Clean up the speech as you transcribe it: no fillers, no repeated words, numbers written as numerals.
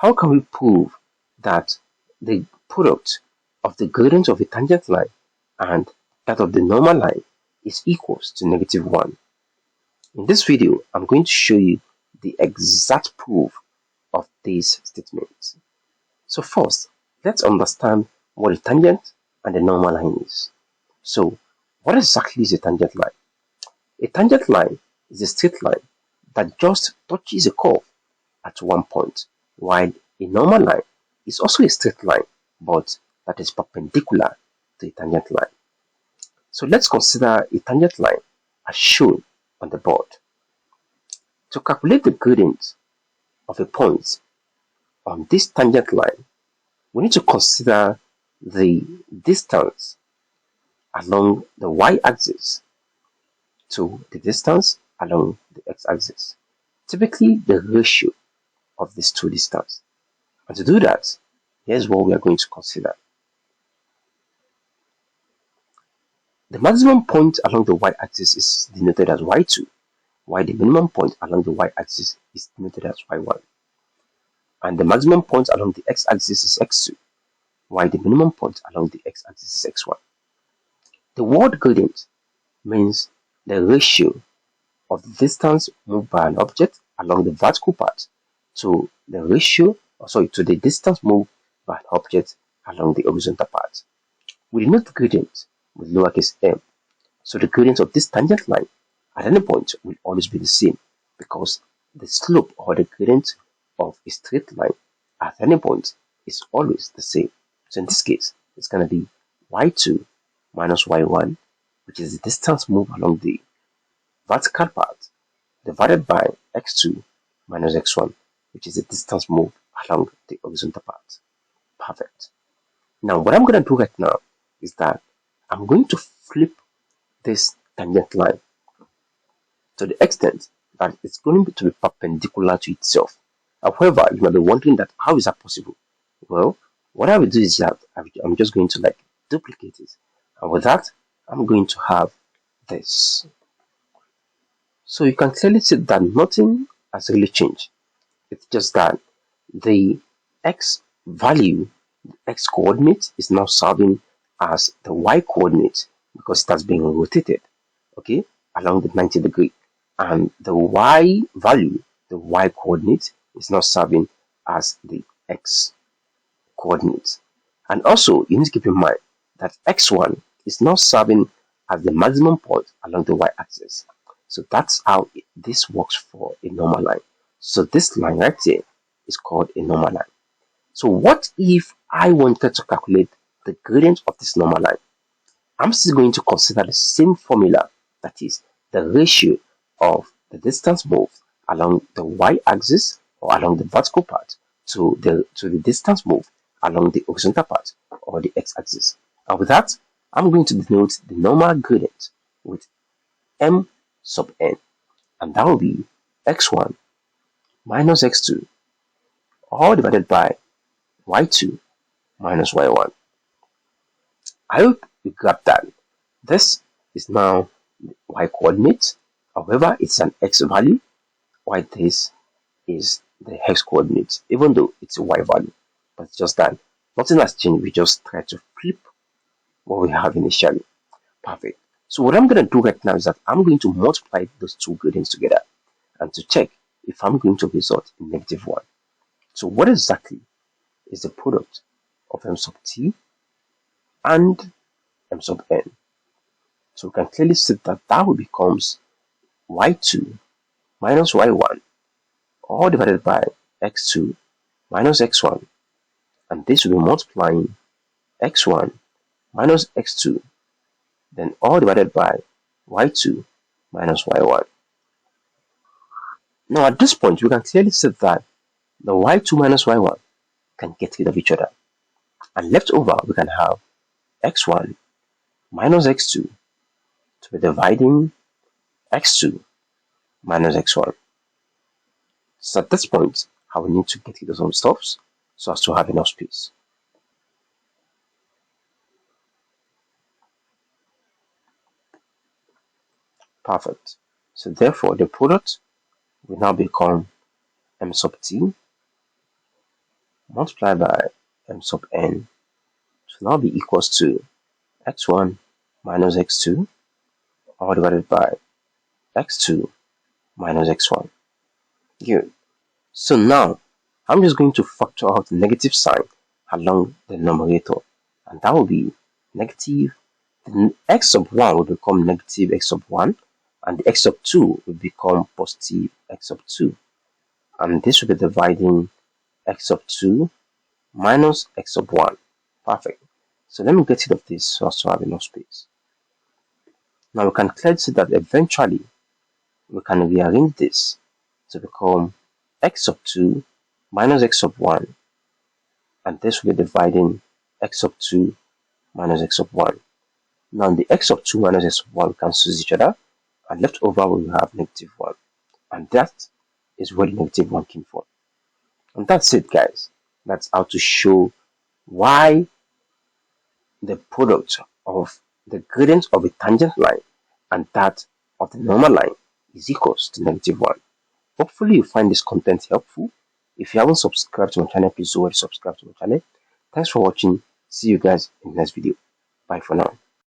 How can we prove that the product of the gradient of a tangent line and that of the normal line is equals to -1? In this video, I'm going to show you the exact proof of this statement. So first, let's understand what a tangent and a normal line is. So, what exactly is a tangent line? A tangent line is a straight line that just touches a curve at one point, while a normal line is also a straight line, but that is perpendicular to a tangent line. So let's consider a tangent line as shown on the board. To calculate the gradient of a point on this tangent line, we need to consider the distance along the y-axis to the distance along the x-axis, typically the ratio of these two distances. And to do that, here's what we are going to consider. The maximum point along the y-axis is denoted as y2, while the minimum point along the y-axis is denoted as y1. And the maximum point along the x-axis is x2, while the minimum point along the x-axis is x1. The word gradient means the ratio of the distance moved by an object along the vertical path to the distance moved by an object along the horizontal path. We denote gradient with lowercase m, so the gradient of this tangent line at any point will always be the same because the slope or the gradient of a straight line at any point is always the same. So in this case, it's going to be y2 minus y1, which is the distance moved along the vertical path, divided by x2 minus x1, which is the distance moved along the horizontal path. Perfect. Now, what I'm going to do right now is that I'm going to flip this tangent line to the extent that it's going to be perpendicular to itself. However, you might be wondering that how is that possible? Well, what I will do is that I'm just going to duplicate it, and with that, I'm going to have this. So you can clearly see that nothing has really changed. It's just that the x value, the x coordinate, is now serving as the y coordinate because it has been rotated, okay, along the 90 degree, and the y value, the y coordinate, is now serving as the x coordinate. And also, you need to keep in mind that x1 is now serving as the maximum point along the y-axis. So that's how this works for a normal line. So this line right here is called a normal line. So what if I wanted to calculate the gradient of this normal line? I'm still going to consider the same formula, that is the ratio of the distance moved along the y-axis or along the vertical path to the distance moved along the horizontal path or the x-axis. And with that, I'm going to denote the normal gradient with m sub n, and that will be x1 minus x2 all divided by y2 minus y1. I hope you got that. This is now the y coordinate. However, it's an x value, while this is the x coordinate, even though it's a y value. But it's just that nothing has changed. We just try to flip what we have initially. Perfect. So what I'm going to do right now is that I'm going to multiply those two gradients together and to check if I'm going to result in -1. So what exactly is the product of m sub t and m sub n? So we can clearly see that will becomes y2 minus y1 all divided by x2 minus x1, and this will be multiplying x1 minus x2, then all divided by y2 minus y1. Now at this point, we can clearly see that the y2 minus y1 can get rid of each other, and left over we can have x1 minus x2 to be dividing x2 minus x1. So at this point, I will need to get rid of some stuffs so as to have enough space. Perfect. So therefore, the product will now become m sub t multiplied by m sub n should now be equals to x1 minus x2 all divided by x2 minus x1. Good. So now I'm just going to factor out the negative sign along the numerator, and that will be negative. The x sub 1 will become negative x sub 1, and the x sub 2 will become positive x sub 2. And this will be dividing x sub 2 minus x sub 1. Perfect. So let me get rid of this so as to have enough space. Now we can clearly see that eventually we can rearrange this to become x sub 2 minus x sub 1, and this will be dividing x sub 2 minus x sub 1. Now the x sub 2 minus x sub 1 cancels each other, and left over we will have negative 1, and that is where the negative 1 came from. And that's it, guys. That's how to show why the product of the gradient of a tangent line and that of the normal line is equals to negative 1. Hopefully you find this content helpful. If you haven't subscribed to my channel, please do subscribe to my channel. Thanks for watching. See you guys in the next video. Bye for now.